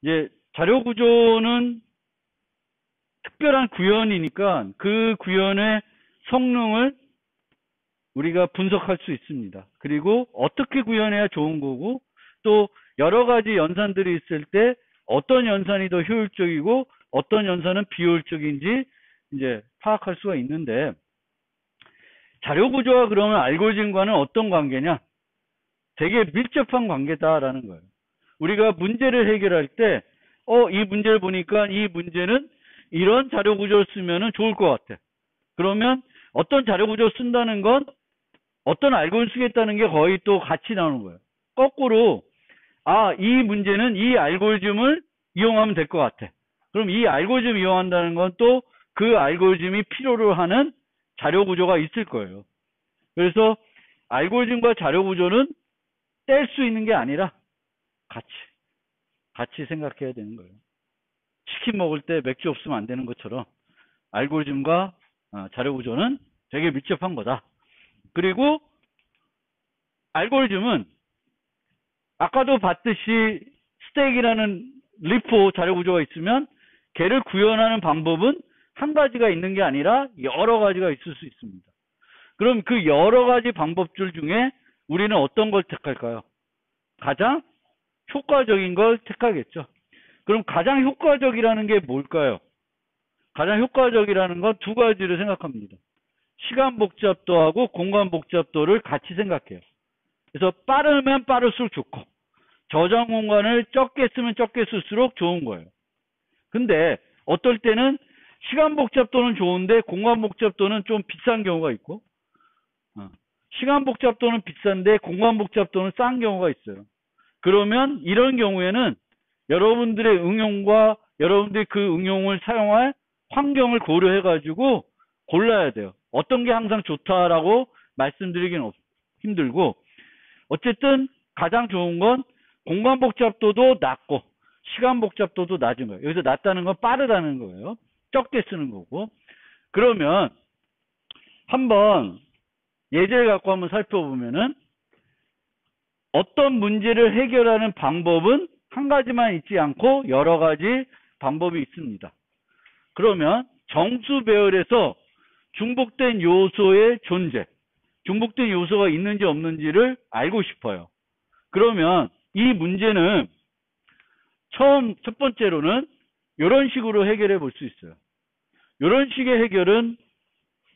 이제 자료 구조는 특별한 구현이니까 그 구현의 성능을 우리가 분석할 수 있습니다. 그리고 어떻게 구현해야 좋은 거고, 또 여러 가지 연산들이 있을 때 어떤 연산이 더 효율적이고 어떤 연산은 비효율적인지 이제 파악할 수가 있는데, 자료 구조와 그러면 알고리즘과는 어떤 관계냐? 되게 밀접한 관계다라는 거예요. 우리가 문제를 해결할 때, 이 문제를 보니까 이 문제는 이런 자료 구조를 쓰면은 좋을 것 같아. 그러면 어떤 자료 구조를 쓴다는 건 어떤 알고리즘 쓰겠다는 게 거의 또 같이 나오는 거예요. 거꾸로, 이 문제는 이 알고리즘을 이용하면 될 것 같아. 그럼 이 알고리즘 이용한다는 건 또 그 알고리즘이 필요로 하는 자료 구조가 있을 거예요. 그래서 알고리즘과 자료 구조는 뗄 수 있는 게 아니라 같이 생각해야 되는 거예요. 치킨 먹을 때 맥주 없으면 안 되는 것처럼 알고리즘과 자료 구조는 되게 밀접한 거다. 그리고 알고리즘은 아까도 봤듯이 스택이라는 리포 자료 구조가 있으면 걔를 구현하는 방법은 한 가지가 있는 게 아니라 여러 가지가 있을 수 있습니다. 그럼 그 여러 가지 방법들 중에 우리는 어떤 걸 택할까요? 가장 효과적인 걸 택하겠죠. 그럼 가장 효과적이라는 게 뭘까요? 가장 효과적이라는 건 두 가지를 생각합니다. 시간 복잡도하고 공간 복잡도를 같이 생각해요. 그래서 빠르면 빠를수록 좋고, 저장 공간을 적게 쓰면 적게 쓸수록 좋은 거예요. 근데 어떨 때는 시간 복잡도는 좋은데 공간 복잡도는 좀 비싼 경우가 있고, 시간 복잡도는 비싼데 공간 복잡도는 싼 경우가 있어요. 그러면 이런 경우에는 여러분들의 응용과 여러분들이 그 응용을 사용할 환경을 고려해 가지고 골라야 돼요. 어떤 게 항상 좋다라고 말씀드리기는 힘들고, 어쨌든 가장 좋은 건 공간 복잡도도 낮고 시간 복잡도도 낮은 거예요. 여기서 낮다는 건 빠르다는 거예요. 적게 쓰는 거고. 그러면 한번 예제를 갖고 한번 살펴보면은, 어떤 문제를 해결하는 방법은 한 가지만 있지 않고 여러 가지 방법이 있습니다. 그러면 정수 배열에서 중복된 요소의 존재, 중복된 요소가 있는지 없는지를 알고 싶어요. 그러면 이 문제는 첫 번째로는 이런 식으로 해결해 볼 수 있어요. 이런 식의 해결은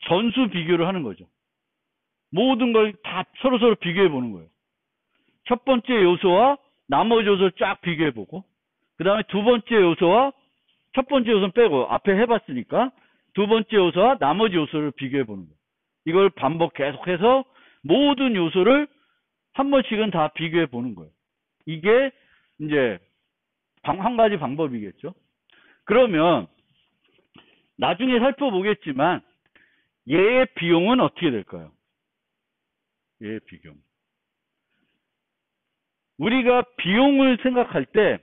전수 비교를 하는 거죠. 모든 걸 다 서로 비교해 보는 거예요. 첫 번째 요소와 나머지 요소를 쫙 비교해 보고, 그 다음에 두 번째 요소와 첫 번째 요소는 빼고 앞에 해봤으니까 두 번째 요소와 나머지 요소를 비교해 보는 거예요. 이걸 반복 계속해서 모든 요소를 한 번씩은 다 비교해 보는 거예요. 이게 이제 한 가지 방법이겠죠. 그러면 나중에 살펴보겠지만 얘의 비용은 어떻게 될까요? 얘의 비용. 우리가 비용을 생각할 때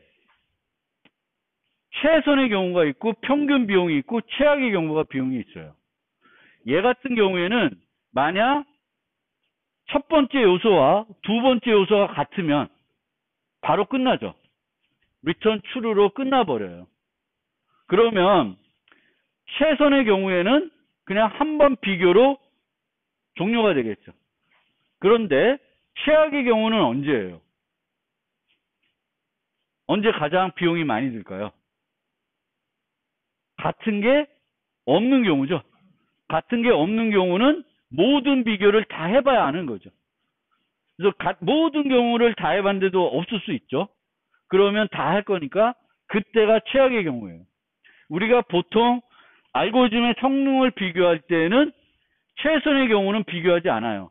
최선의 경우가 있고 평균 비용이 있고 최악의 경우가 비용이 있어요. 얘 같은 경우에는 만약 첫 번째 요소와 두 번째 요소가 같으면 바로 끝나죠. 리턴 true로 끝나버려요. 그러면 최선의 경우에는 그냥 한 번 비교로 종료가 되겠죠. 그런데 최악의 경우는 언제예요? 언제 가장 비용이 많이 들까요? 같은 게 없는 경우죠. 같은 게 없는 경우는 모든 비교를 다 해봐야 아는 거죠. 그래서 모든 경우를 다 해봤는데도 없을 수 있죠. 그러면 다 할 거니까 그때가 최악의 경우예요. 우리가 보통 알고리즘의 성능을 비교할 때는 최선의 경우는 비교하지 않아요.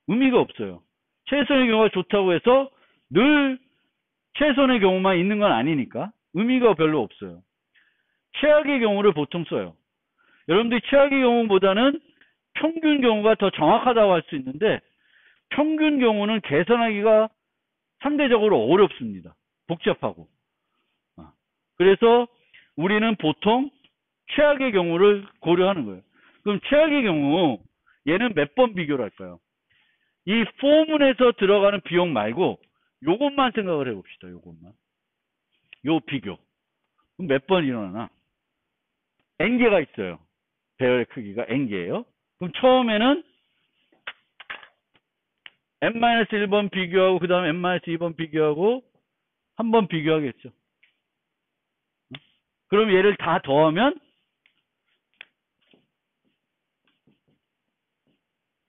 의미가 없어요. 최선의 경우가 좋다고 해서 늘 최선의 경우만 있는 건 아니니까 의미가 별로 없어요. 최악의 경우를 보통 써요. 여러분들이 최악의 경우보다는 평균 경우가 더 정확하다고 할 수 있는데, 평균 경우는 계산하기가 상대적으로 어렵습니다. 복잡하고. 그래서 우리는 보통 최악의 경우를 고려하는 거예요. 그럼 최악의 경우 얘는 몇 번 비교를 할까요? 이 포문에서 들어가는 비용 말고 요것만 생각을 해봅시다. 요것만. 요 비교. 그럼 몇 번 일어나나? n개가 있어요. 배열의 크기가 n개예요. 그럼 처음에는 n-1번 비교하고 그 다음에 n-2번 비교하고 한 번 비교하겠죠. 그럼 얘를 다 더하면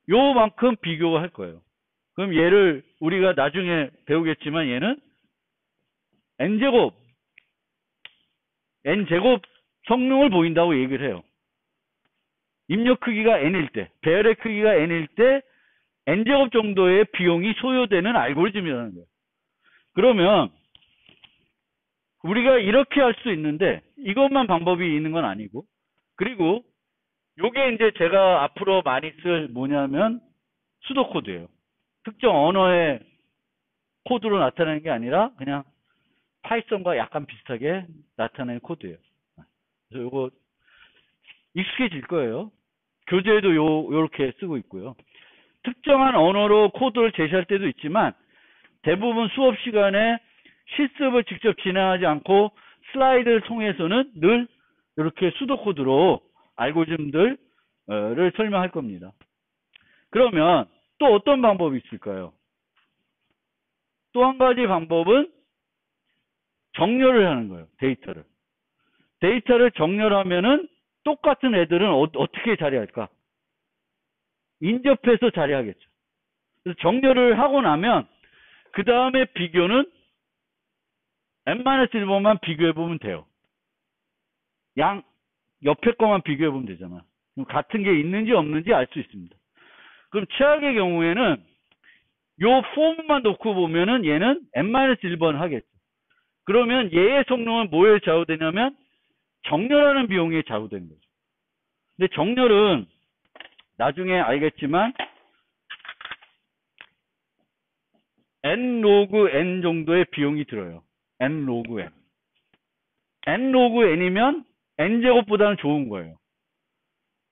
요만큼 비교가 할 거예요. 그럼 얘를 우리가 나중에 배우겠지만 얘는 n제곱 성능을 보인다고 얘기를 해요. 입력 크기가 n일 때, 배열의 크기가 n일 때 n제곱 정도의 비용이 소요되는 알고리즘이라는 거예요. 그러면 우리가 이렇게 할 수 있는데 이것만 방법이 있는 건 아니고, 그리고 요게 이제 제가 앞으로 많이 쓸 뭐냐면 수도 코드예요. 특정 언어의 코드로 나타내는 게 아니라 그냥 파이썬과 약간 비슷하게 나타내는 코드예요. 그래서 요거 익숙해질 거예요. 교재에도 요렇게 쓰고 있고요. 특정한 언어로 코드를 제시할 때도 있지만 대부분 수업 시간에 실습을 직접 진행하지 않고 슬라이드를 통해서는 늘 이렇게 수도 코드로 알고리즘들을 설명할 겁니다. 그러면 또 어떤 방법이 있을까요? 또 한 가지 방법은 정렬을 하는 거예요. 데이터를 정렬하면은 똑같은 애들은 어떻게 자리할까? 인접해서 자리하겠죠. 그래서 정렬을 하고 나면 그 다음에 비교는 n-1번만 비교해보면 돼요. 옆에 거만 비교해보면 되잖아. 그럼 같은 게 있는지 없는지 알 수 있습니다. 그럼 최악의 경우에는 요 폼만 놓고 보면은 얘는 n-1번 하겠죠. 그러면 얘의 성능은 뭐에 좌우되냐면 정렬하는 비용에 좌우되는 거죠. 근데 정렬은 나중에 알겠지만 n 로그 n 정도의 비용이 들어요. n 로그 n. n 로그 n이면 n제곱보다는 좋은 거예요.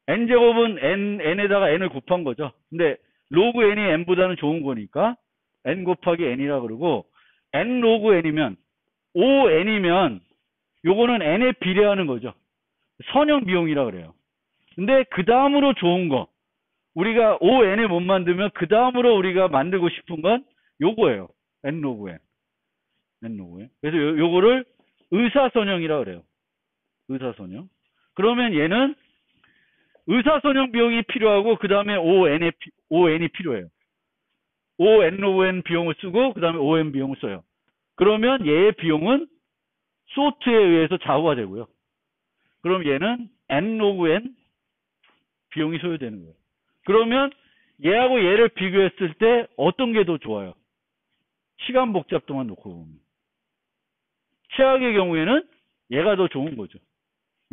n제곱은 n에다가 n을 곱한 거죠. 근데 로그 n이 n보다는 좋은 거니까 n 곱하기 n이라 그러고, n 로그 n이면 5n이면 요거는 n에 비례하는 거죠. 선형 비용이라 그래요. 근데 그 다음으로 좋은 거, 우리가 5n을 못 만들면 그 다음으로 우리가 만들고 싶은 건 요거예요. n 로그 n. 그래서 요거를 의사선형이라 그래요. 의사선형. 그러면 얘는 의사선형 비용이 필요하고 그 다음에 5n이 필요해요. 5n 로그 n 비용을 쓰고 그 다음에 5n 비용을 써요. 그러면 얘의 비용은 소트에 의해서 좌우가 되고요. 그럼 얘는 n 로그 n 비용이 소요되는 거예요. 그러면 얘하고 얘를 비교했을 때 어떤 게 더 좋아요? 시간 복잡도만 놓고 보면. 최악의 경우에는 얘가 더 좋은 거죠.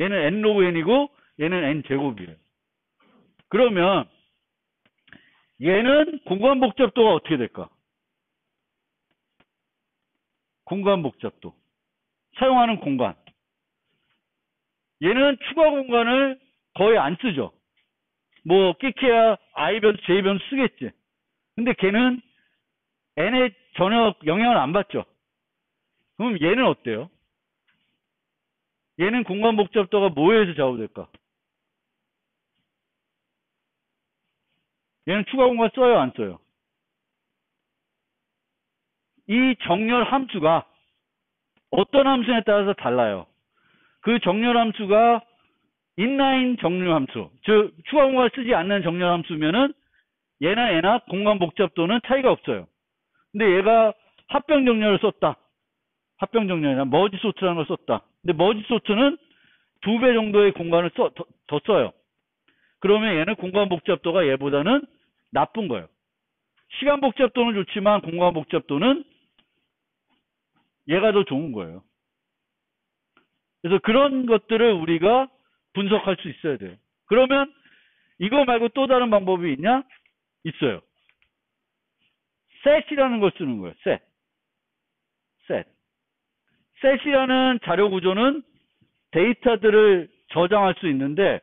얘는 n 로그 n이고 얘는 n 제곱이에요. 그러면 얘는 공간 복잡도가 어떻게 될까? 공간 복잡도. 사용하는 공간. 얘는 추가 공간을 거의 안 쓰죠. 뭐 끼케야 i변수, j변수 쓰겠지. 근데 걔는 n에 전혀 영향을 안 받죠. 그럼 얘는 어때요? 얘는 공간 복잡도가 뭐에 의해서 좌우될까? 얘는 추가 공간 써요, 안 써요? 이 정렬 함수가 어떤 함수에 따라서 달라요. 그 정렬 함수가 인라인 정렬 함수, 즉 추가 공간을 쓰지 않는 정렬 함수면은 얘나 얘나 공간 복잡도는 차이가 없어요. 근데 얘가 합병 정렬을 썼다. 합병 정렬이나 머지 소트라는 걸 썼다. 근데 머지 소트는 2배 정도의 공간을 더 써요. 그러면 얘는 공간 복잡도가 얘보다는 나쁜 거예요. 시간 복잡도는 좋지만 공간 복잡도는 얘가 더 좋은 거예요. 그래서 그런 것들을 우리가 분석할 수 있어야 돼요. 그러면 이거 말고 또 다른 방법이 있냐? 있어요. 셋이라는 걸 쓰는 거예요. 셋. 셋이라는 자료 구조는 데이터들을 저장할 수 있는데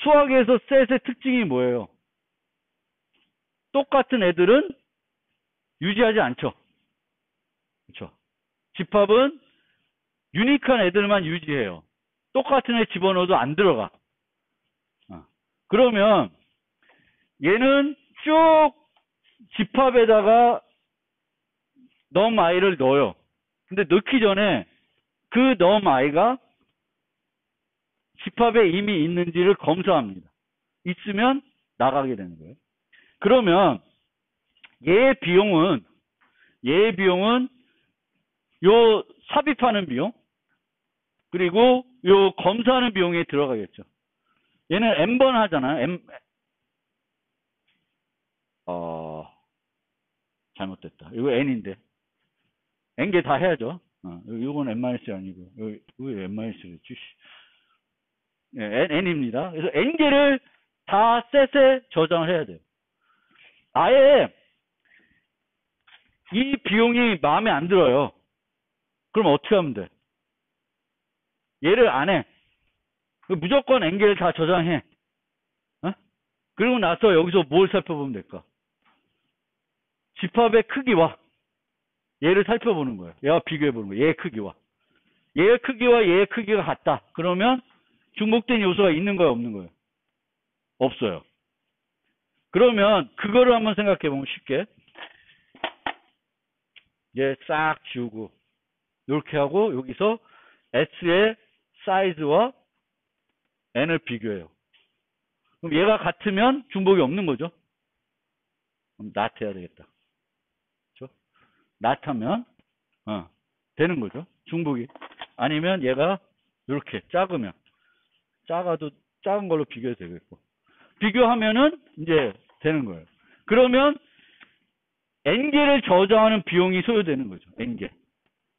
수학에서 셋의 특징이 뭐예요? 똑같은 애들은 유지하지 않죠. 그렇죠. 집합은 유니크한 애들만 유지해요. 똑같은 애 집어넣어도 안 들어가. 그러면 얘는 쭉 집합에다가 num i를 넣어요. 근데 넣기 전에 그 num i가 집합에 이미 있는지를 검사합니다. 있으면 나가게 되는 거예요. 그러면 얘의 비용은 요 삽입하는 비용, 그리고 요 검사하는 비용에 들어가겠죠. 얘는 n번 하잖아요. 잘못됐다. 이거 n인데. n개 다 해야죠. 이건 n-이 아니고. 왜 n-를 했지? 네, n입니다. 그래서 n개를 다 셋에 저장을 해야 돼요. 아예 이 비용이 마음에 안 들어요. 그럼 어떻게 하면 돼? 얘를 안 해. 무조건 n개를 다 저장해. 그리고 나서 여기서 뭘 살펴보면 될까? 집합의 크기와 얘를 살펴보는 거예요. 얘와 비교해보는 거예요. 얘의 크기와. 얘의 크기와 얘의 크기가 같다. 그러면 중복된 요소가 있는 거예요? 없는 거예요? 없어요. 그러면 그거를 한번 생각해보면 쉽게. 얘 싹 지우고 이렇게 하고 여기서 S의 사이즈와 N을 비교해요. 그럼 얘가 같으면 중복이 없는 거죠. 그럼 not 해야 되겠다. 그렇죠? not 하면 되는 거죠. 중복이. 아니면 얘가 이렇게 작으면 작아도 작은 걸로 비교해도 되겠고. 비교하면은 이제 되는 거예요. 그러면 n개를 저장하는 비용이 소요되는 거죠. n개.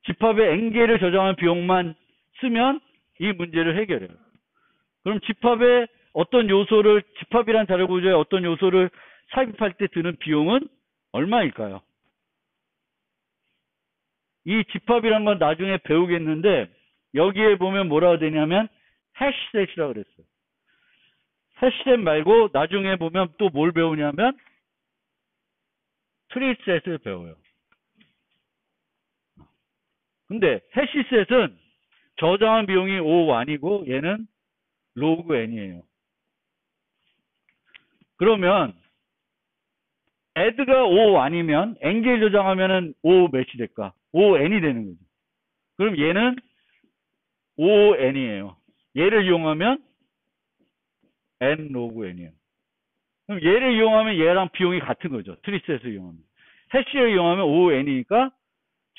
집합에 n개를 저장하는 비용만 쓰면 이 문제를 해결해요. 그럼 집합에 어떤 요소를, 집합이란 자료 구조에 어떤 요소를 삽입할 때 드는 비용은 얼마일까요? 이 집합이란 건 나중에 배우겠는데 여기에 보면 뭐라고 되냐면 해시셋이라고 그랬어요. 해시셋 말고 나중에 보면 또 뭘 배우냐면 트리셋을 배워요. 근데 해시셋은 저장한 비용이 O1이고 얘는 로그 n이에요. 그러면 add가 O1이면 n개를 저장하면은 O 몇이 될까? ON이 되는 거죠. 그럼 얘는 ON이에요. 얘를 이용하면 n 로그 n이에요. 그럼 얘를 이용하면 얘랑 비용이 같은 거죠. 트리셋을 이용하면. 해시를 이용하면 ON이니까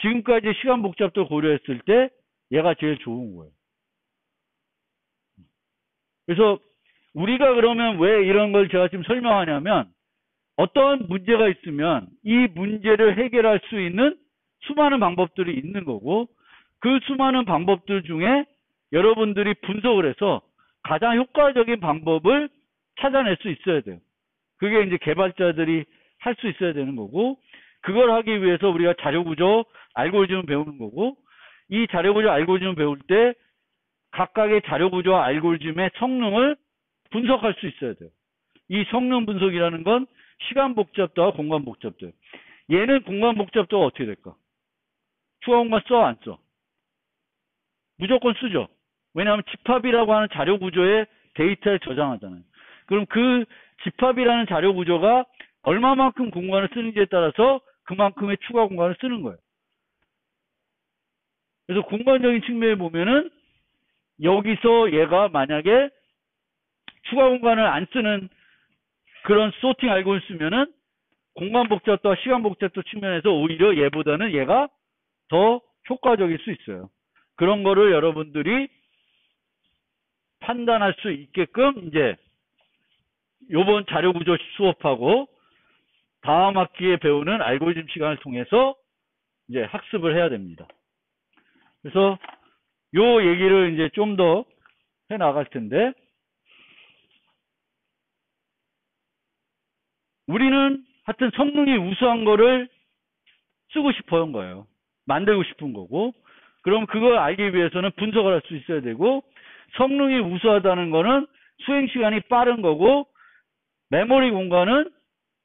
지금까지 시간 복잡도 고려했을 때 얘가 제일 좋은 거예요. 그래서 우리가 그러면 왜 이런 걸 제가 지금 설명하냐면 어떤 문제가 있으면 이 문제를 해결할 수 있는 수많은 방법들이 있는 거고 그 수많은 방법들 중에 여러분들이 분석을 해서 가장 효과적인 방법을 찾아낼 수 있어야 돼요. 그게 이제 개발자들이 할 수 있어야 되는 거고 그걸 하기 위해서 우리가 자료구조, 알고리즘을 배우는 거고 이 자료구조, 알고리즘을 배울 때 각각의 자료구조와 알고리즘의 성능을 분석할 수 있어야 돼요. 이 성능 분석이라는 건 시간 복잡도와 공간 복잡도. 얘는 공간 복잡도가 어떻게 될까? 추가 공간 써, 안 써? 무조건 쓰죠. 왜냐하면 집합이라고 하는 자료 구조에 데이터를 저장하잖아요. 그럼 그 집합이라는 자료 구조가 얼마만큼 공간을 쓰는지에 따라서 그만큼의 추가 공간을 쓰는 거예요. 그래서 공간적인 측면에 보면은 여기서 얘가 만약에 추가 공간을 안 쓰는 그런 소팅 알고리즘 쓰면은 공간 복잡도와 시간 복잡도 측면에서 오히려 얘보다는 얘가 더 효과적일 수 있어요. 그런 거를 여러분들이 판단할 수 있게끔 이제 요번 자료 구조 수업하고 다음 학기에 배우는 알고리즘 시간을 통해서 이제 학습을 해야 됩니다. 그래서 요 얘기를 이제 좀 더 해 나갈 텐데 우리는 하여튼 성능이 우수한 거를 쓰고 싶어 한 거예요. 만들고 싶은 거고 그럼 그걸 알기 위해서는 분석을 할 수 있어야 되고 성능이 우수하다는 거는 수행 시간이 빠른 거고 메모리 공간은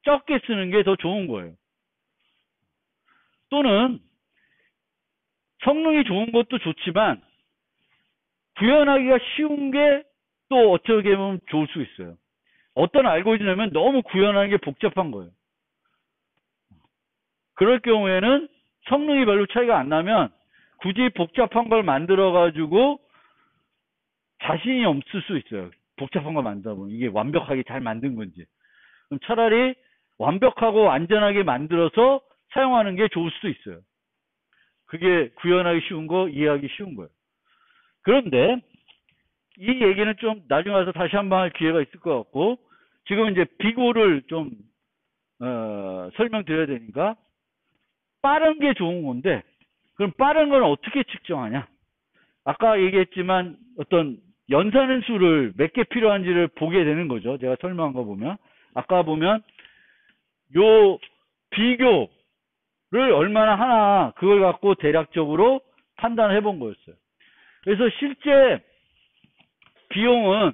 적게 쓰는 게 더 좋은 거예요. 또는 성능이 좋은 것도 좋지만 구현하기가 쉬운 게 또 어떻게 보면 좋을 수 있어요. 어떤 알고리즘이면 너무 구현하는 게 복잡한 거예요. 그럴 경우에는 성능이 별로 차이가 안 나면 굳이 복잡한 걸 만들어 가지고 자신이 없을 수 있어요. 복잡한 걸 만들다 보면 이게 완벽하게 잘 만든 건지. 그럼 차라리 완벽하고 안전하게 만들어서 사용하는 게 좋을 수도 있어요. 그게 구현하기 쉬운 거, 이해하기 쉬운 거예요. 그런데 이 얘기는 좀 나중에 와서 다시 한번 할 기회가 있을 것 같고, 지금 이제 비교를 좀 설명드려야 되니까, 빠른 게 좋은 건데, 그럼 빠른 건 어떻게 측정하냐? 아까 얘기했지만 어떤 연산의 수를 몇 개 필요한지를 보게 되는 거죠. 제가 설명한 거 보면. 아까 보면 요 비교를 얼마나 하나 그걸 갖고 대략적으로 판단해 본 거였어요. 그래서 실제 비용은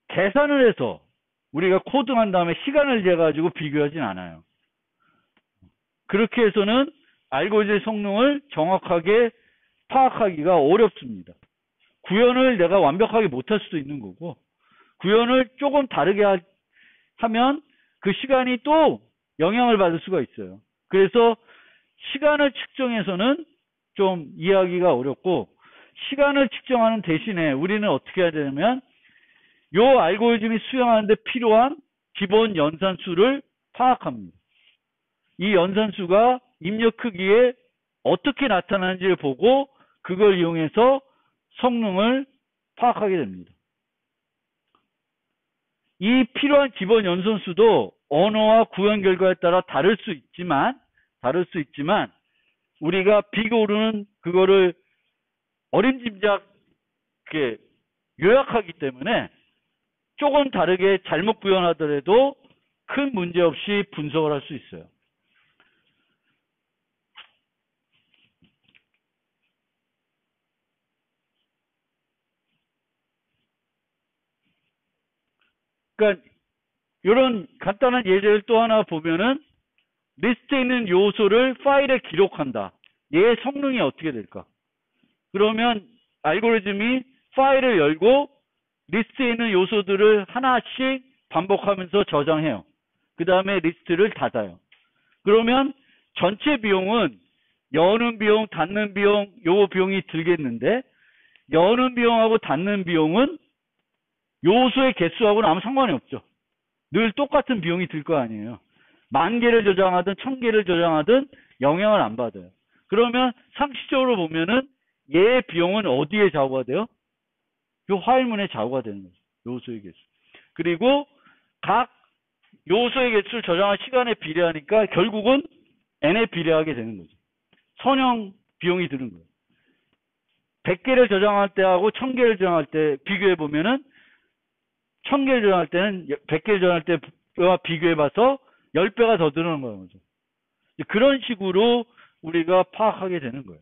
계산을 해서 우리가 코딩한 다음에 시간을 재가지고 비교하진 않아요. 그렇게 해서는 알고리즘의 성능을 정확하게 파악하기가 어렵습니다. 구현을 내가 완벽하게 못할 수도 있는 거고, 구현을 조금 다르게 하면 그 시간이 또 영향을 받을 수가 있어요. 그래서 시간을 측정해서는 좀 이해하기가 어렵고, 시간을 측정하는 대신에 우리는 어떻게 해야 되냐면 이 알고리즘이 수행하는데 필요한 기본 연산수를 파악합니다. 이 연산수가 입력 크기에 어떻게 나타나는지를 보고 그걸 이용해서 성능을 파악하게 됩니다. 이 필요한 기본 연산수도 언어와 구현 결과에 따라 다를 수 있지만 우리가 비교로는 그거를 어림짐작 요약하기 때문에 조금 다르게 잘못 구현하더라도 큰 문제 없이 분석을 할 수 있어요. 그러니까 이런 간단한 예제를 또 하나 보면은 리스트에 있는 요소를 파일에 기록한다. 얘의 성능이 어떻게 될까? 그러면 알고리즘이 파일을 열고 리스트에 있는 요소들을 하나씩 반복하면서 저장해요. 그 다음에 리스트를 닫아요. 그러면 전체 비용은 여는 비용, 닫는 비용, 요 비용이 들겠는데 여는 비용하고 닫는 비용은 요소의 개수하고는 아무 상관이 없죠. 늘 똑같은 비용이 들 거 아니에요. 10,000개를 저장하든 1,000개를 저장하든 영향을 안 받아요. 그러면 상식적으로 보면은 얘의 비용은 어디에 좌우가 돼요? 요 화일문에 좌우가 되는 거죠. 요소의 개수. 그리고 각 요소의 개수를 저장할 시간에 비례하니까 결국은 n에 비례하게 되는 거죠. 선형 비용이 드는 거예요. 100개를 저장할 때하고 1,000개를 저장할 때 비교해 보면은 1,000개를 저장할 때는 100개를 저장할 때와 비교해 봐서 10배가 더 드는 거죠. 그런 식으로 우리가 파악하게 되는 거예요.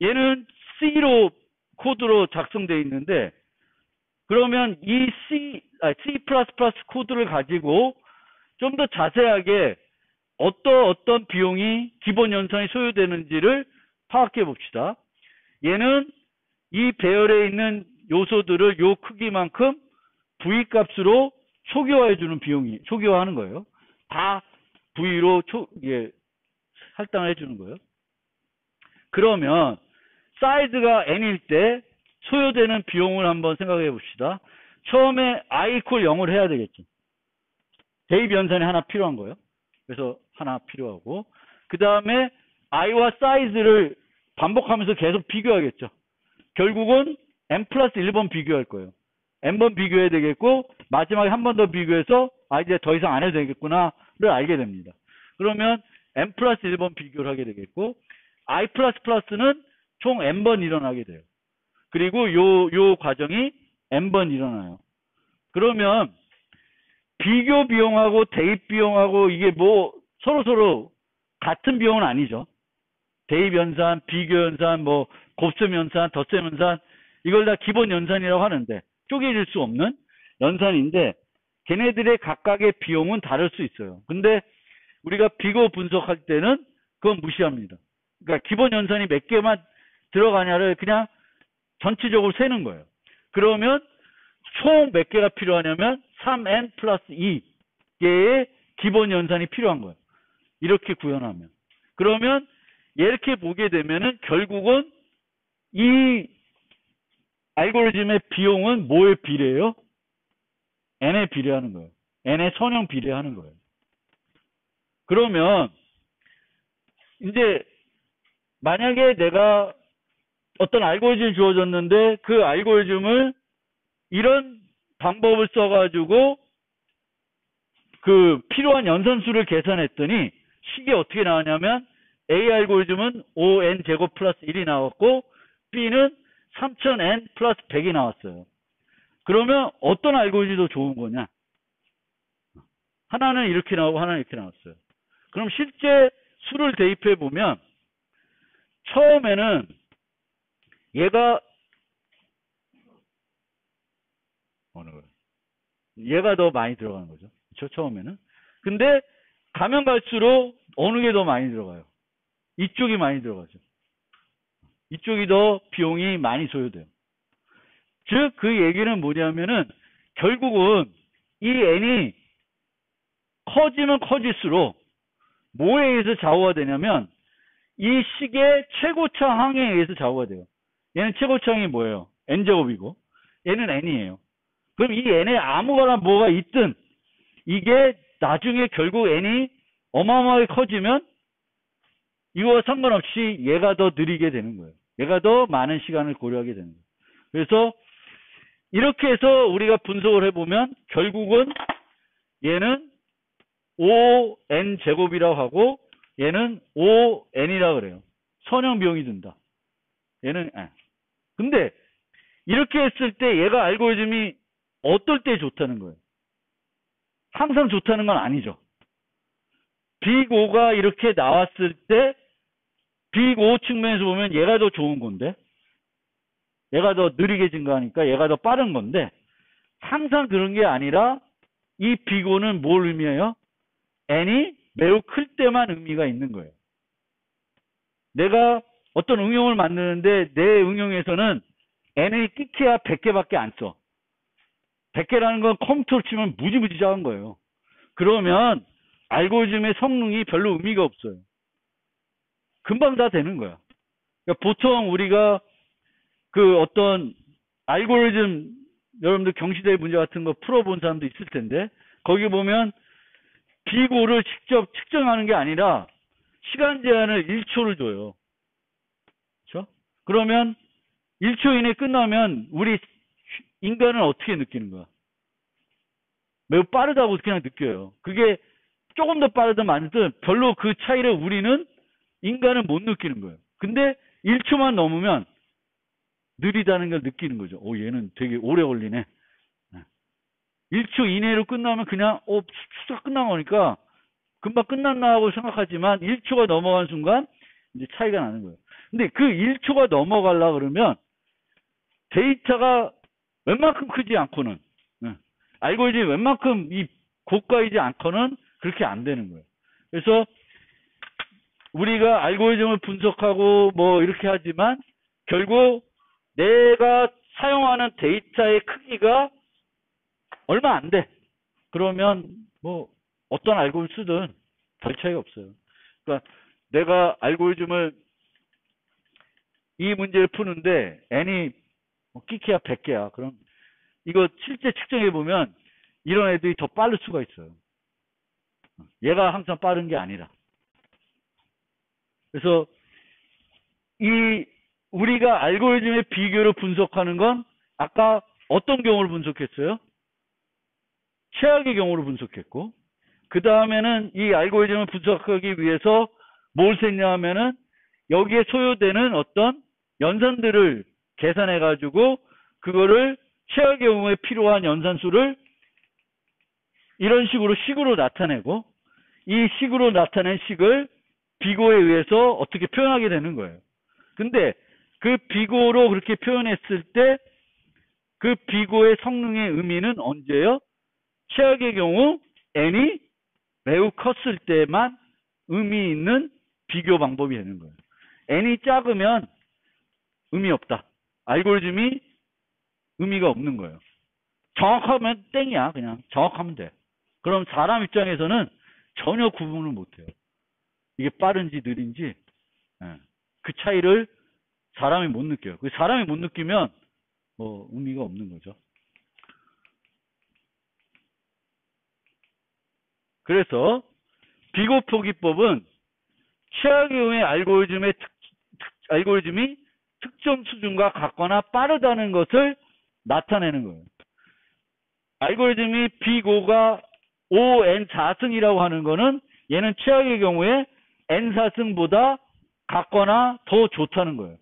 얘는 C로 코드로 작성되어 있는데 그러면 이 C++ 코드를 가지고 좀 더 자세하게 어떤 비용이 기본 연산이 소요되는지를 파악해 봅시다. 얘는 이 배열에 있는 요소들을 요 크기만큼 V 값으로 초기화해 주는 비용이 초기화하는 거예요. 다 V로 할당을 해 주는 거예요. 그러면 사이즈가 n일 때 소요되는 비용을 한번 생각해 봅시다. 처음에 i equal 0을 해야 되겠죠. 대입 연산이 하나 필요한 거예요. 그래서 하나 필요하고 그 다음에 i와 사이즈를 반복하면서 계속 비교하겠죠. 결국은 n 플러스 1번 비교할 거예요. n번 비교해야 되겠고 마지막에 한 번 더 비교해서 이제 더 이상 안 해도 되겠구나를 알게 됩니다. 그러면 n 플러스 1번 비교를 하게 되겠고 i 플러스 플러스는 총 n번 일어나게 돼요. 그리고 요 과정이 n번 일어나요. 그러면 비교 비용하고 대입 비용하고 이게 뭐 서로 같은 비용은 아니죠. 대입 연산, 비교 연산, 뭐 곱셈 연산, 덧셈 연산 이걸 다 기본 연산이라고 하는데 쪼개질 수 없는 연산인데 걔네들의 각각의 비용은 다를 수 있어요. 근데 우리가 비고 분석할 때는 그건 무시합니다. 그러니까 기본 연산이 몇 개만 들어가냐를 그냥 전체적으로 세는 거예요. 그러면 총 몇 개가 필요하냐면 3n 플러스 2개의 기본 연산이 필요한 거예요. 이렇게 구현하면. 그러면 이렇게 보게 되면은 결국은 이 알고리즘의 비용은 뭐에 비례해요? n에 비례하는 거예요. n의 선형 비례하는 거예요. 그러면 이제 만약에 내가 어떤 알고리즘이 주어졌는데 그 알고리즘을 이런 방법을 써가지고 그 필요한 연산수를 계산했더니 식이 어떻게 나왔냐면 A 알고리즘은 5n 제곱 플러스 1이 나왔고 B는 3000n 플러스 100이 나왔어요. 그러면 어떤 알고리즘이 더 좋은 거냐? 하나는 이렇게 나오고 하나는 이렇게 나왔어요. 그럼 실제 수를 대입해 보면 처음에는 얘가 더 많이 들어가는 거죠. 그렇죠? 처음에는. 근데 가면 갈수록 어느 게 더 많이 들어가요? 이쪽이 많이 들어가죠. 이쪽이 더 비용이 많이 소요돼요. 즉, 그 얘기는 뭐냐면은 결국은 이 n이 커지면 커질수록 뭐에 의해서 좌우가 되냐면 이 식의 최고차항에 의해서 좌우가 돼요. 얘는 최고차항이 뭐예요? n제곱이고 얘는 n이에요. 그럼 이 n에 아무거나 뭐가 있든 이게 나중에 결국 n이 어마어마하게 커지면 이거와 상관없이 얘가 더 느리게 되는 거예요. 얘가 더 많은 시간을 고려하게 되는 거예요. 그래서 이렇게 해서 우리가 분석을 해보면 결국은 얘는 5n 제곱이라고 하고 얘는 5n이라고 그래요. 선형 비용이 든다. 얘는 근데 이렇게 했을 때 얘가 알고리즘이 어떨 때 좋다는 거예요. 항상 좋다는 건 아니죠. 빅5가 이렇게 나왔을 때 빅5 측면에서 보면 얘가 더 좋은 건데 얘가 더 느리게 증가하니까 얘가 더 빠른 건데 항상 그런 게 아니라 이 빅5는 뭘 의미해요? n이 매우 클 때만 의미가 있는 거예요. 내가 어떤 응용을 만드는데 내 응용에서는 n이 끼케야 100개밖에 안 써. 100개라는 건 컴퓨터로 치면 무지무지 작은 거예요. 그러면 알고리즘의 성능이 별로 의미가 없어요. 금방 다 되는 거야. 그러니까 보통 우리가 그 어떤 알고리즘 여러분들 경시대 문제 같은 거 풀어본 사람도 있을 텐데 거기 보면 빅5를 직접 측정하는 게 아니라 시간 제한을 1초를 줘요. 그렇죠? 그러면 1초 이내 끝나면 우리 인간은 어떻게 느끼는 거야? 매우 빠르다고 그냥 느껴요. 그게 조금 더 빠르든 많든 별로 그 차이를 우리는 인간은 못 느끼는 거예요. 근데 1초만 넘으면 느리다는 걸 느끼는 거죠. 얘는 되게 오래 걸리네. 1초 이내로 끝나면 그냥 수가 끝난 거니까 금방 끝났나 하고 생각하지만 1초가 넘어간 순간 이제 차이가 나는 거예요. 근데 그 1초가 넘어가려 그러면 데이터가 웬만큼 크지 않고는 알고리즘이 웬만큼 이 고가이지 않고는 그렇게 안 되는 거예요. 그래서 우리가 알고리즘을 분석하고 뭐 이렇게 하지만 결국 내가 사용하는 데이터의 크기가 얼마 안 돼. 그러면 뭐 어떤 알고리즘 쓰든 별 차이가 없어요. 그러니까 내가 알고리즘을 이 문제를 푸는데 n이 끼케야 100개야. 그럼 이거 실제 측정해 보면 이런 애들이 더 빠를 수가 있어요. 얘가 항상 빠른 게 아니라. 그래서 이 우리가 알고리즘의 비교를 분석하는 건 아까 어떤 경우를 분석했어요? 최악의 경우를 분석했고 그 다음에는 이 알고리즘을 분석하기 위해서 뭘 셌냐 하면은 여기에 소요되는 어떤 연산들을 계산해 가지고 그거를 최악의 경우에 필요한 연산수를 이런 식으로 나타내고 이 식으로 나타낸 식을 비고에 의해서 어떻게 표현하게 되는 거예요. 근데 그 비고로 그렇게 표현했을 때 그 비고의 성능의 의미는 언제예요? 최악의 경우 n이 매우 컸을 때만 의미 있는 비교 방법이 되는 거예요. n이 작으면 의미 없다. 알고리즘이 의미가 없는 거예요. 정확하면 땡이야. 그냥 정확하면 돼. 그럼 사람 입장에서는 전혀 구분을 못해요. 이게 빠른지 느린지 그 차이를 사람이 못 느껴요. 그 사람이 못 느끼면 뭐 의미가 없는 거죠. 그래서 비교표기법은 최악의 경우에 알고리즘이 특정 수준과 같거나 빠르다는 것을 나타내는 거예요. 알고리즘이 비고가 ON4승이라고 하는 거는 얘는 최악의 경우에 N4승보다 같거나 더 좋다는 거예요.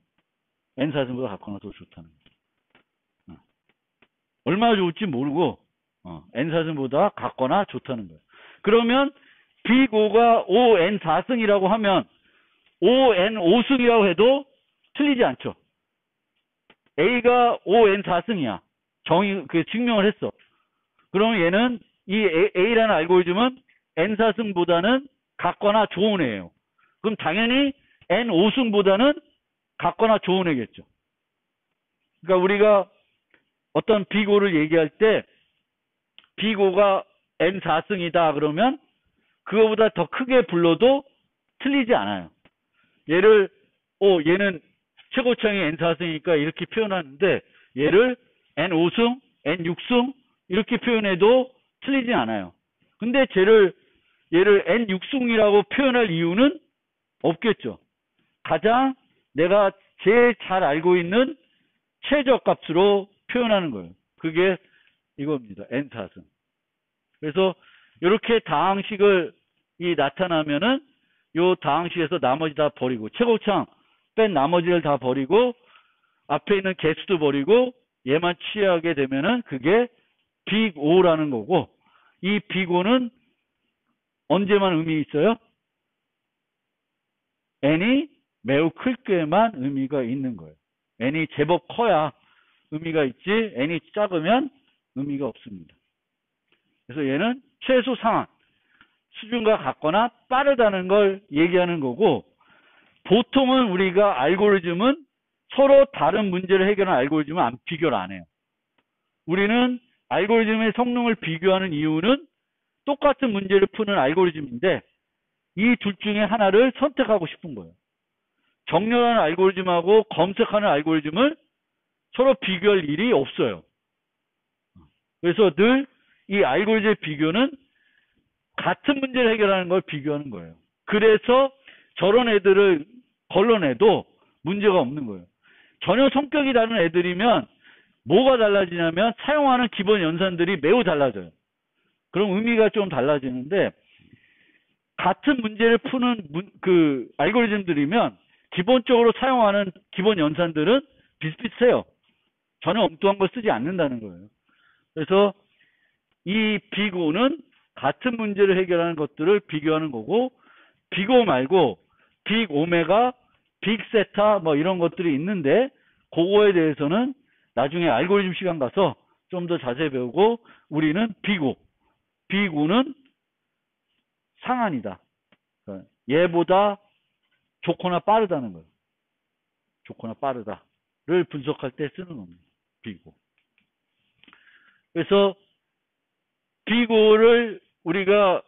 N4승보다 같거나 더 좋다는 거예요. 얼마나 좋을지 모르고 N4승보다 같거나 좋다는 거예요. 그러면 비고가 ON4승이라고 하면 ON5승이라고 해도 틀리지 않죠. A가 ON4승이야. 증명을 했어. 그러면 얘는 이 A라는 알고리즘은 N4승보다는 같거나 좋은 애예요. 그럼 당연히 N5승보다는 같거나 좋은 애겠죠. 그러니까 우리가 어떤 비고를 얘기할 때 비고가 N4승이다 그러면 그거보다 더 크게 불러도 틀리지 않아요. 얘를 얘는 최고창이 N4승이니까 이렇게 표현하는데 얘를 N5승, N6승 이렇게 표현해도 틀리지 않아요. 근데 얘를 N6승이라고 표현할 이유는 없겠죠. 가장 내가 제일 잘 알고 있는 최저값으로 표현하는 거예요. 그게 이겁니다. N4승. 그래서 이렇게 다항식을 나타나면은 요 다항식에서 나머지 다 버리고 최고창 뺀 나머지를 다 버리고 앞에 있는 개수도 버리고 얘만 취하게 되면은 그게 빅 O라는 거고 이 빅 O는 언제만 의미 있어요? n이 매우 클 때만 의미가 있는 거예요. n이 제법 커야 의미가 있지 n이 작으면 의미가 없습니다. 그래서 얘는 최소 상한 수준과 같거나 빠르다는 걸 얘기하는 거고 보통은 우리가 알고리즘은 서로 다른 문제를 해결하는 알고리즘은 비교를 안 해요. 우리는 알고리즘의 성능을 비교하는 이유는 똑같은 문제를 푸는 알고리즘인데 이 둘 중에 하나를 선택하고 싶은 거예요. 정렬하는 알고리즘하고 검색하는 알고리즘을 서로 비교할 일이 없어요. 그래서 늘 이 알고리즘의 비교는 같은 문제를 해결하는 걸 비교하는 거예요. 그래서 저런 애들을 걸러내도 문제가 없는 거예요. 전혀 성격이 다른 애들이면 뭐가 달라지냐면 사용하는 기본 연산들이 매우 달라져요. 그럼 의미가 좀 달라지는데 같은 문제를 푸는 그 알고리즘들이면 기본적으로 사용하는 기본 연산들은 비슷비슷해요. 전혀 엉뚱한 걸 쓰지 않는다는 거예요. 그래서 이 빅오는 같은 문제를 해결하는 것들을 비교하는 거고 빅오 말고 빅오메가, 빅세타 뭐 이런 것들이 있는데 그거에 대해서는 나중에 알고리즘 시간 가서 좀 더 자세히 배우고 우리는 빅오. 빅오는 상한이다. 얘보다 좋거나 빠르다는 거예요. 좋거나 빠르다를 분석할 때 쓰는 겁니다. 빅오. 그래서 빅오를 우리가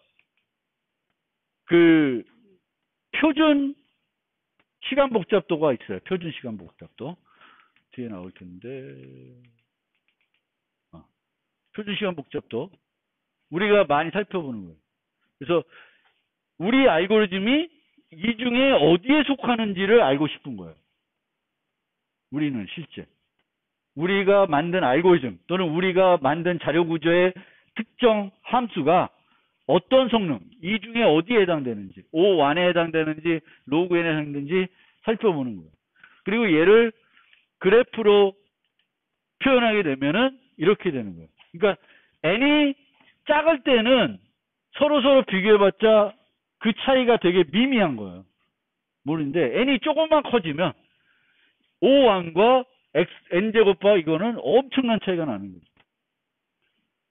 그 표준 시간 복잡도가 있어요. 표준 시간 복잡도. 뒤에 나올 텐데. 표준 시간 복잡도. 우리가 많이 살펴보는 거예요. 그래서 우리 알고리즘이 이 중에 어디에 속하는지를 알고 싶은 거예요. 우리는 실제. 우리가 만든 알고리즘 또는 우리가 만든 자료 구조의 특정 함수가 어떤 성능, 이 중에 어디에 해당되는지, O1에 해당되는지, 로그 n에 해당되는지 살펴보는 거예요. 그리고 얘를 그래프로 표현하게 되면은 이렇게 되는 거예요. 그러니까 n이 작을 때는 서로 비교해봤자 그 차이가 되게 미미한 거예요. 모르는데 n이 조금만 커지면 O1과 n제곱과 이거는 엄청난 차이가 나는 거죠.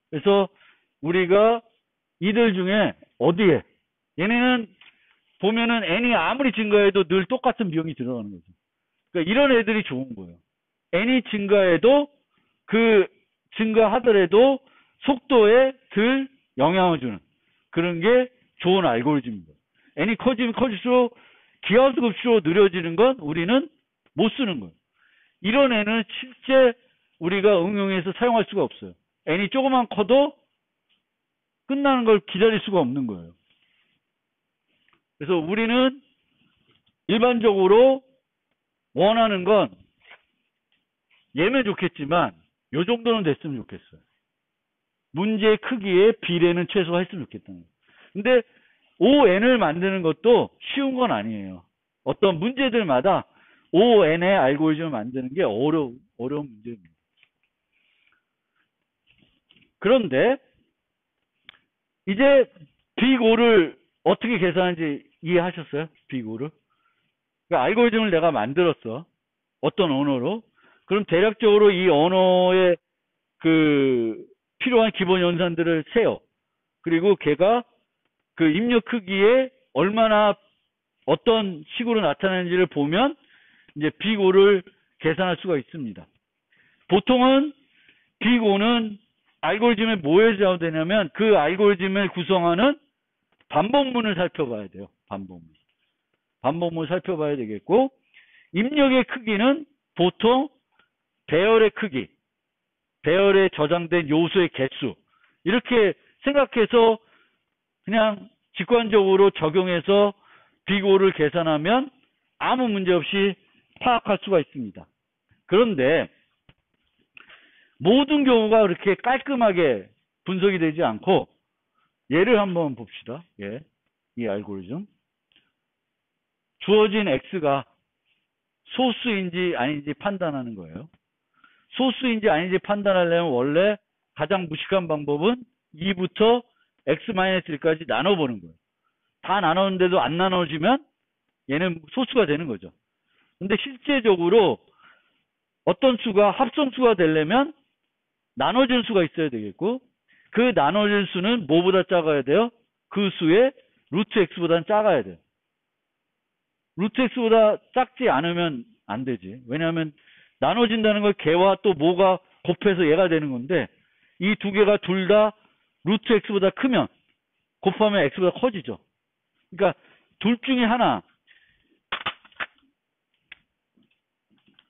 그래서 우리가 이들 중에 어디에 얘네는 보면은 n이 아무리 증가해도 늘 똑같은 비용이 들어가는 거죠. 그러니까 이런 애들이 좋은 거예요. n이 증가해도 그 증가하더라도 속도에 덜 영향을 주는 그런 게 좋은 알고리즘입니다. n이 커지면 커질수록 기하수급수로 느려지는 건 우리는 못 쓰는 거예요. 이런 애는 실제 우리가 응용해서 사용할 수가 없어요. n이 조금만 커도 끝나는 걸 기다릴 수가 없는 거예요. 그래서 우리는 일반적으로 원하는 건 얘면 좋겠지만 요 정도는 됐으면 좋겠어요. 문제의 크기에 비례는 최소화했으면 좋겠다는 거예요. 근데 ON을 만드는 것도 쉬운 건 아니에요. 어떤 문제들마다 ON의 알고리즘을 만드는 게 어려운 문제입니다. 그런데 이제 빅5를 어떻게 계산하는지 이해하셨어요? 빅5를? 그러니까 알고리즘을 내가 만들었어. 어떤 언어로. 그럼 대략적으로 이 언어에 필요한 기본 연산들을 세요. 그리고 걔가 그 입력 크기에 얼마나 어떤 식으로 나타나는지를 보면 이제 빅5를 계산할 수가 있습니다. 보통은 빅5는 알고리즘에 뭐에 되냐면 그 알고리즘을 구성하는 반복문을 살펴봐야 돼요. 반복문 살펴봐야 되겠고, 입력의 크기는 보통 배열의 크기, 배열에 저장된 요소의 개수, 이렇게 생각해서 그냥 직관적으로 적용해서 빅5를 계산하면 아무 문제 없이 파악할 수가 있습니다. 그런데 모든 경우가 그렇게 깔끔하게 분석이 되지 않고, 예를 한번 봅시다. 예, 이 알고리즘. 주어진 x가 소수인지 아닌지 판단하는 거예요. 소수인지 아닌지 판단하려면 원래 가장 무식한 방법은 2부터 x-1까지 나눠보는 거예요. 다 나눴는데도 안 나눠지면 얘는 소수가 되는 거죠. 근데 실제적으로 어떤 수가 합성수가 되려면 나눠진 수가 있어야 되겠고, 그 나눠진 수는 뭐보다 작아야 돼요? 그 수의 루트 x보다는 작아야 돼요. 루트 x보다 작지 않으면 안 되지. 왜냐하면 나눠진다는 걸 걔와 또 뭐가 곱해서 얘가 되는 건데, 이 두 개가 둘 다 루트 x보다 크면 곱하면 x보다 커지죠. 그러니까 둘 중에 하나,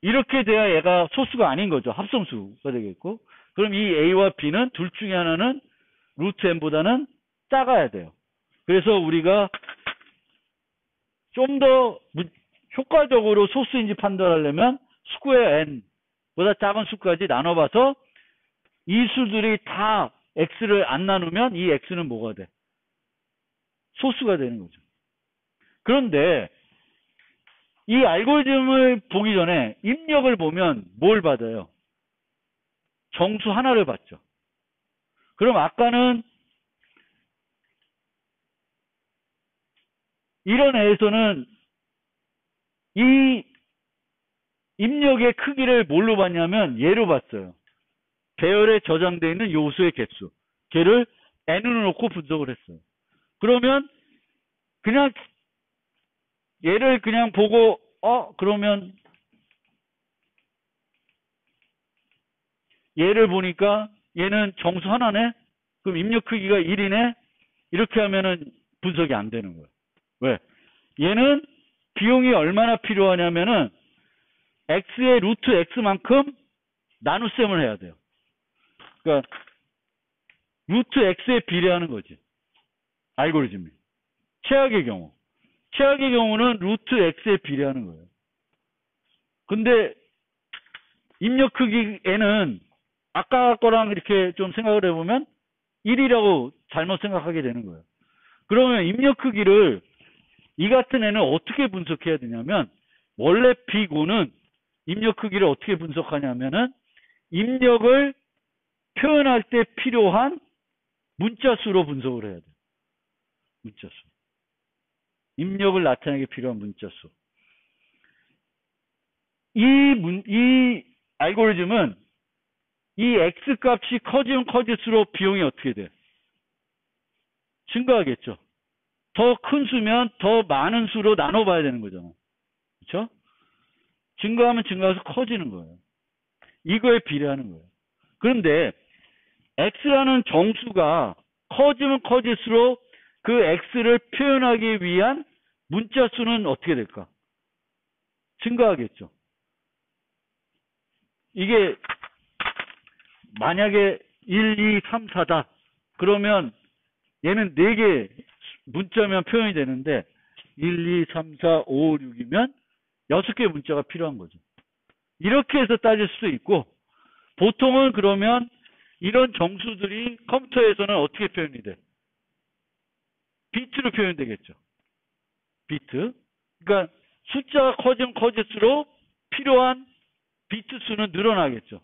이렇게 돼야 얘가 소수가 아닌 거죠. 합성수가 되겠고, 그럼 이 a와 b는 둘 중에 하나는 루트 n보다는 작아야 돼요. 그래서 우리가 좀 더 효과적으로 소수인지 판단하려면 스퀘어 n보다 작은 수까지 나눠봐서 이 수들이 다 x를 안 나누면 이 x는 뭐가 돼? 소수가 되는 거죠. 그런데 이 알고리즘을 보기 전에 입력을 보면 뭘 받아요? 정수 하나를 받죠. 그럼 아까는 이런 애에서는 이 입력의 크기를 뭘로 봤냐면 얘로 봤어요. 배열에 저장되어 있는 요소의 개수. 걔를 n으로 놓고 분석을 했어요. 그러면 그냥 얘를 그냥 보고 그러면 얘를 보니까 얘는 정수 하나네? 그럼 입력 크기가 1이네? 이렇게 하면은 분석이 안 되는 거예요. 왜? 얘는 비용이 얼마나 필요하냐면은 x의 루트 x만큼 나눗셈을 해야 돼요. 그러니까 루트 x에 비례하는 거지. 알고리즘이. 최악의 경우는 루트 x에 비례하는 거예요. 근데 입력 크기에는 아까 거랑 이렇게 좀 생각을 해보면 1이라고 잘못 생각하게 되는 거예요. 그러면 입력 크기를 이 같은 애는 어떻게 분석해야 되냐면, 원래 빅5는 입력 크기를 어떻게 분석하냐면은 입력을 표현할 때 필요한 문자수로 분석을 해야 돼요. 문자수. 입력을 나타내기 필요한 문자수. 이 알고리즘은 이 x 값이 커지면 커질수록 비용이 어떻게 돼? 증가하겠죠. 더 큰 수면 더 많은 수로 나눠봐야 되는 거잖아. 그렇죠? 증가하면 증가해서 커지는 거예요. 이거에 비례하는 거예요. 그런데 x라는 정수가 커지면 커질수록 그 x를 표현하기 위한 문자 수는 어떻게 될까? 증가하겠죠. 이게 만약에 1, 2, 3, 4다. 그러면 얘는 4개 문자면 표현이 되는데 1, 2, 3, 4, 5, 6이면 6개 문자가 필요한 거죠. 이렇게 해서 따질 수도 있고 보통은 그러면 이런 정수들이 컴퓨터에서는 어떻게 표현이 돼? 비트로 표현되겠죠. 비트. 그러니까 숫자가 커지면 커질수록 필요한 비트 수는 늘어나겠죠.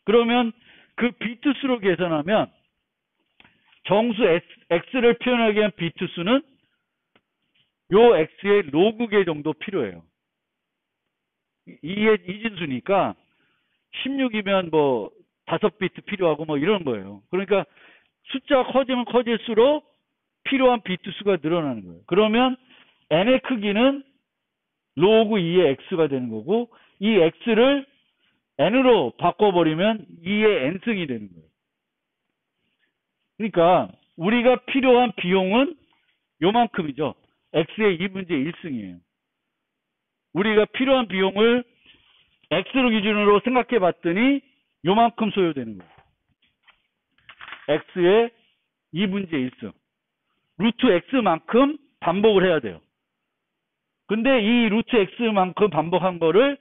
그러면 그 비트 수로 계산하면 정수 x를 표현하기 위한 비트 수는 요 x의 로그 개 정도 필요해요. 이게 이진수니까 16이면 뭐 5비트 필요하고 뭐 이런 거예요. 그러니까 숫자가 커지면 커질수록 필요한 비트 수가 늘어나는 거예요. 그러면 n의 크기는 로그 2의 x가 되는 거고 이 x를 n으로 바꿔버리면 2의 n승이 되는 거예요. 그러니까 우리가 필요한 비용은 요만큼이죠. x의 2분의 1승이에요. 우리가 필요한 비용을 x로 기준으로 생각해 봤더니 요만큼 소요되는 거예요. x의 2분의 1승. 루트 x만큼 반복을 해야 돼요. 근데 이 루트 x만큼 반복한 거를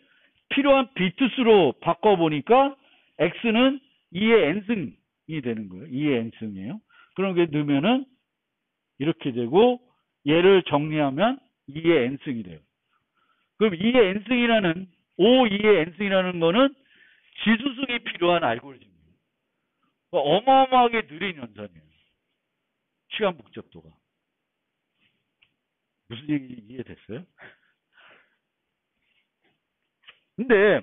필요한 비트 수로 바꿔보니까 x는 2의 n승이 되는 거예요. 2의 n승이에요. 그런 게 넣으면은 이렇게 되고 얘를 정리하면 2의 n승이 돼요. 그럼 2의 n승이라는 2의 n승이라는 거는 지수승이 필요한 알고리즘이에요. 어마어마하게 느린 연산이에요. 시간 복잡도가. 무슨 얘기인지 이해됐어요? 근데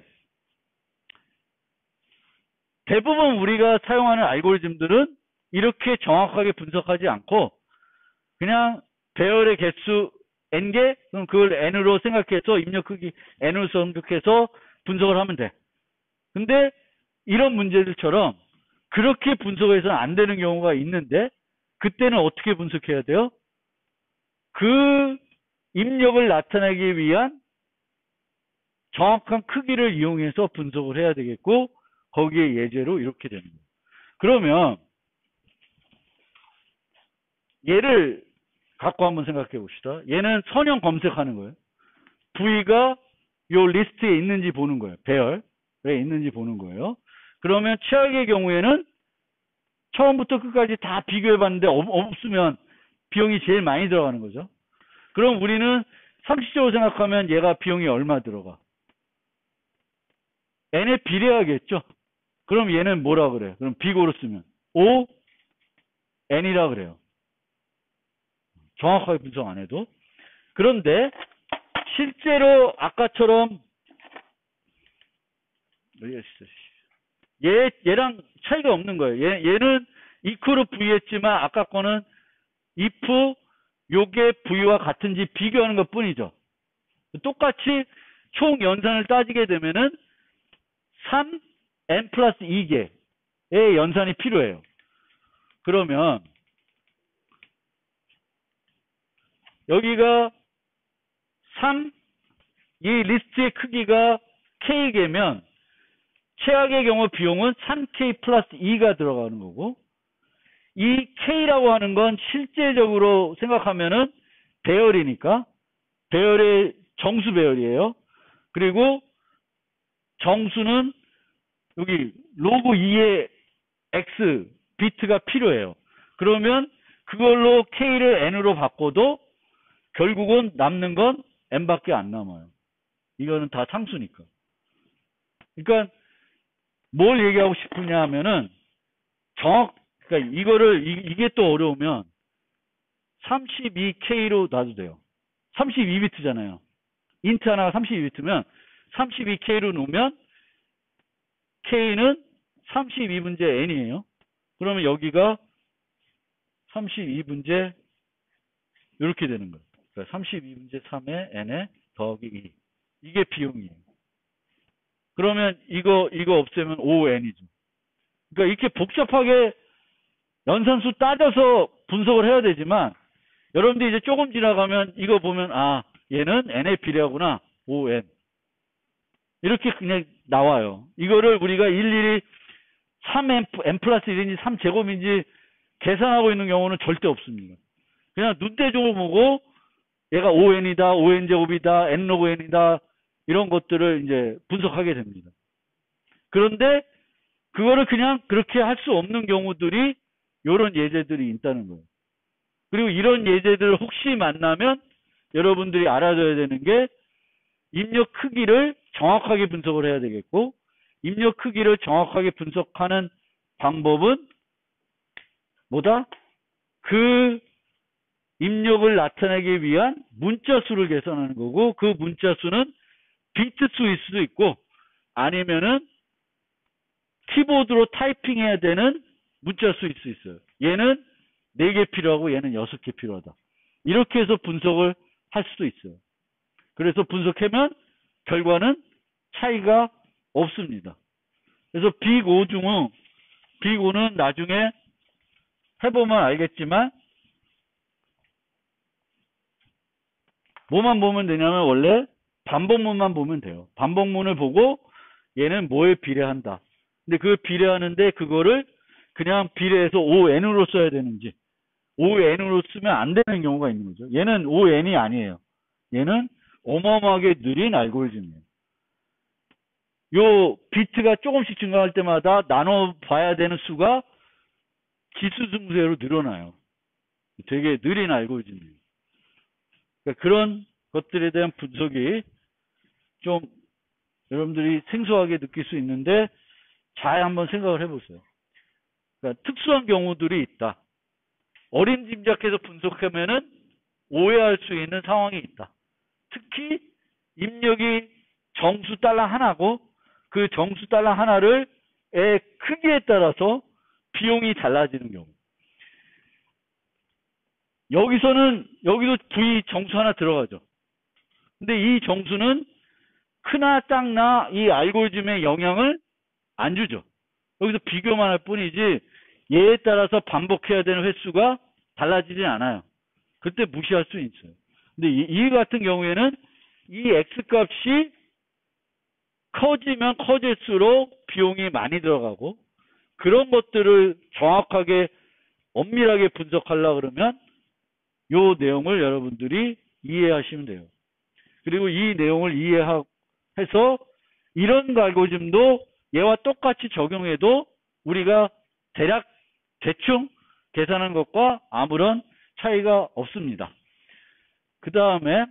대부분 우리가 사용하는 알고리즘들은 이렇게 정확하게 분석하지 않고 그냥 배열의 개수 n개, 그럼 그걸 n으로 생각해서 입력 크기 n으로 생각해서 분석을 하면 돼. 근데 이런 문제들처럼 그렇게 분석해서는 안 되는 경우가 있는데 그때는 어떻게 분석해야 돼요? 그 입력을 나타내기 위한 정확한 크기를 이용해서 분석을 해야 되겠고 거기에 예제로 이렇게 되는 거예요. 그러면 얘를 갖고 한번 생각해 봅시다. 얘는 선형 검색하는 거예요. V가 요 리스트에 있는지 보는 거예요. 배열에 있는지 보는 거예요. 그러면 최악의 경우에는 처음부터 끝까지 다 비교해 봤는데 없으면 비용이 제일 많이 들어가는 거죠. 그럼 우리는 상식적으로 생각하면 얘가 비용이 얼마 들어가? n에 비례하겠죠. 그럼 얘는 뭐라 그래? 그럼 비고로 쓰면 O n이라 그래요. 정확하게 분석 안 해도. 그런데 실제로 아까처럼 얘랑 차이가 없는 거예요. 얘는 equal V 했지만 아까 거는 if 요게 V와 같은지 비교하는 것 뿐이죠. 똑같이 총 연산을 따지게 되면은 3n 플러스 2개의 연산이 필요해요. 그러면 여기가 3, 이 리스트의 크기가 k개면 최악의 경우 비용은 3k 플러스 2가 들어가는 거고 이 k라고 하는 건 실제적으로 생각하면은 배열이니까 배열의 정수 배열이에요. 그리고 정수는 여기 로그 2의 x 비트가 필요해요. 그러면 그걸로 k를 n으로 바꿔도 결국은 남는 건 n밖에 안 남아요. 이거는 다 상수니까. 그러니까 뭘 얘기하고 싶으냐 하면은 그러니까 이거를 이게 또 어려우면 32K로 놔도 돼요. 32비트잖아요. 인트 하나가 32비트면 32K로 놓으면 K는 32분의 N이에요. 그러면 여기가 32분제 이렇게 되는 거예요. 그러니까 32분제 3에 n에 더하기 2. 이게 비용이에요. 그러면 이거 없애면 5n이죠. 그러니까 이렇게 복잡하게 연산수 따져서 분석을 해야 되지만 여러분들이 이제 조금 지나가면 이거 보면 얘는 n에 비례하구나. 5n. 이렇게 그냥 나와요. 이거를 우리가 일일이 3n 플러스 1인지 3제곱인지 계산하고 있는 경우는 절대 없습니다. 그냥 눈대중을 보고 얘가 5n이다, 5n제곱이다, n로그 n이다 이런 것들을 이제 분석하게 됩니다. 그런데 그거를 그냥 그렇게 할 수 없는 경우들이 이런 예제들이 있다는 거예요. 그리고 이런 예제들을 혹시 만나면 여러분들이 알아둬야 되는 게 입력 크기를 정확하게 분석을 해야 되겠고 입력 크기를 정확하게 분석하는 방법은 뭐다? 그 입력을 나타내기 위한 문자 수를 계산하는 거고 그 문자 수는 비트 수일 수도 있고 아니면은 키보드로 타이핑해야 되는 문자 수일 수 있어요. 얘는 4개 필요하고 얘는 6개 필요하다. 이렇게 해서 분석을 할 수도 있어요. 그래서 분석하면 결과는 차이가 없습니다. 그래서 빅5 중에 빅5는 나중에 해보면 알겠지만 뭐만 보면 되냐면 원래 반복문만 보면 돼요. 반복문을 보고 얘는 뭐에 비례한다. 근데 그 비례하는데 그거를 그냥 비례해서 5n으로 써야 되는지 5n으로 쓰면 안 되는 경우가 있는 거죠. 얘는 5n이 아니에요. 얘는 어마어마하게 느린 알고리즘이에요. 요 비트가 조금씩 증가할 때마다 나눠봐야 되는 수가 기수승수로 늘어나요. 되게 느린 알고리즘이에요. 그러니까 그런 것들에 대한 분석이 좀 여러분들이 생소하게 느낄 수 있는데 잘 한번 생각을 해보세요. 그러니까 특수한 경우들이 있다. 어림짐작해서 분석하면은 오해할 수 있는 상황이 있다. 특히 입력이 정수 달러 하나고 그 정수 달러 하나를 크기에 따라서 비용이 달라지는 경우. 여기도 V 정수 하나 들어가죠. 근데 이 정수는 크나 작나 이 알고리즘에 영향을 안 주죠. 여기서 비교만 할 뿐이지 얘에 따라서 반복해야 되는 횟수가 달라지진 않아요. 그때 무시할 수 있어요. 근데 이 같은 경우에는 이 X값이 커지면 커질수록 비용이 많이 들어가고 그런 것들을 정확하게 엄밀하게 분석하려고 그러면 이 내용을 여러분들이 이해하시면 돼요. 그리고 이 내용을 이해해서 이런 알고리즘도 얘와 똑같이 적용해도 우리가 대충 계산한 것과 아무런 차이가 없습니다. 그 다음에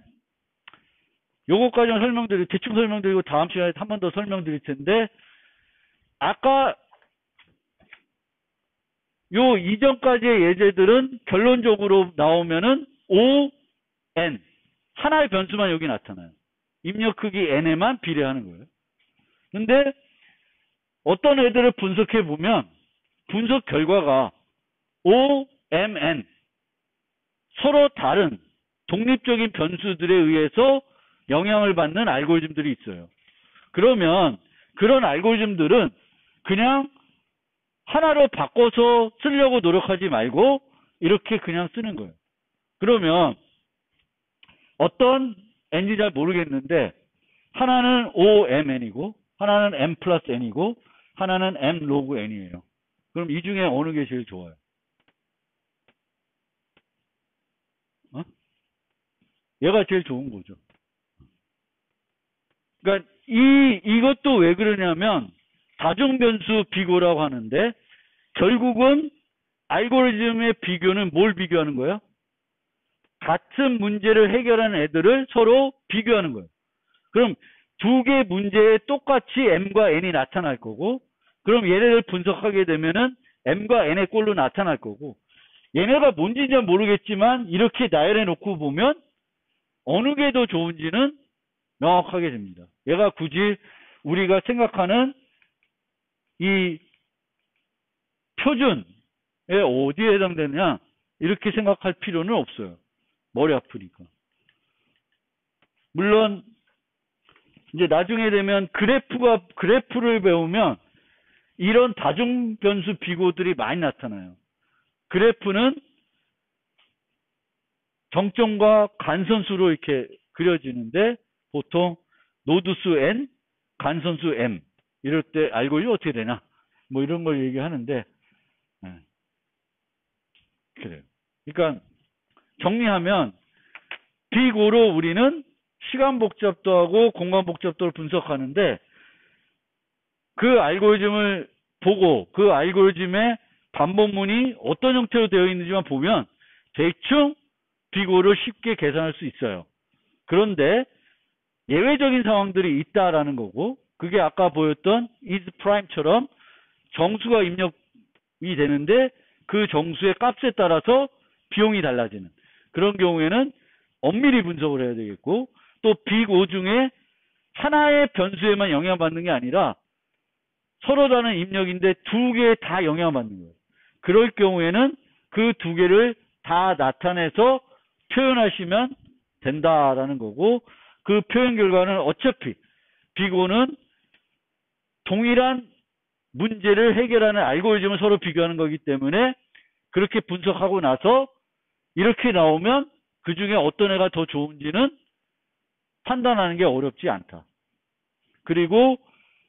요것까지는 대충 설명드리고 다음 시간에 한 번 더 설명드릴 텐데 아까 요 이전까지의 예제들은 결론적으로 나오면은 ON 하나의 변수만 여기 나타나요. 입력 크기 n에만 비례하는 거예요. 근데 어떤 애들을 분석해 보면 분석 결과가 OMN 서로 다른 독립적인 변수들에 의해서 영향을 받는 알고리즘들이 있어요. 그러면 그런 알고리즘들은 그냥 하나로 바꿔서 쓰려고 노력하지 말고 이렇게 그냥 쓰는 거예요. 그러면 어떤 n인지 잘 모르겠는데 하나는 OMN이고 하나는 M 플러스 N이고 하나는 M 로그 N이에요. 그럼 이 중에 어느 게 제일 좋아요? 얘가 제일 좋은 거죠. 그러니까 이것도 왜 그러냐면 다중변수 비교라고 하는데 결국은 알고리즘의 비교는 뭘 비교하는 거예요? 같은 문제를 해결하는 애들을 서로 비교하는 거예요. 그럼 두 개 문제에 똑같이 M과 N이 나타날 거고 그럼 얘네를 분석하게 되면은 M과 N의 꼴로 나타날 거고 얘네가 뭔지 잘 모르겠지만 이렇게 나열해 놓고 보면 어느 게 더 좋은지는 명확하게 됩니다. 얘가 굳이 우리가 생각하는 이 표준에 어디에 해당되느냐 이렇게 생각할 필요는 없어요. 머리 아프니까. 물론 이제 나중에 되면 그래프를 배우면 이런 다중 변수 비고들이 많이 나타나요. 그래프는 정점과 간선수로 이렇게 그려지는데 보통 노드수 n, 간선수 m 이럴 때 알고리즘 어떻게 되나 뭐 이런 걸 얘기하는데 그래요. 그러니까 정리하면 빅O로 우리는 시간 복잡도하고 공간 복잡도를 분석하는데 그 알고리즘을 보고 그 알고리즘의 반복문이 어떤 형태로 되어 있는지만 보면 대충 빅O를 쉽게 계산할 수 있어요. 그런데 예외적인 상황들이 있다라는 거고 그게 아까 보였던 is prime처럼 정수가 입력이 되는데 그 정수의 값에 따라서 비용이 달라지는 그런 경우에는 엄밀히 분석을 해야 되겠고 또 빅O 중에 하나의 변수에만 영향받는 게 아니라 서로 다른 입력인데 두 개 다 영향받는 거예요. 그럴 경우에는 그 두 개를 다 나타내서 표현하시면 된다라는 거고 그 표현 결과는 어차피 빅O는 동일한 문제를 해결하는 알고리즘을 서로 비교하는 거기 때문에 그렇게 분석하고 나서 이렇게 나오면 그 중에 어떤 애가 더 좋은지는 판단하는 게 어렵지 않다. 그리고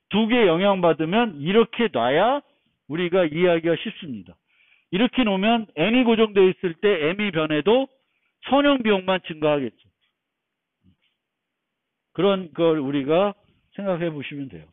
두 개 영향받으면 이렇게 놔야 우리가 이해하기가 쉽습니다. 이렇게 놓으면 n이 고정되어 있을 때 m이 변해도 선형 비용만 증가하겠죠. 그런 걸 우리가 생각해 보시면 돼요.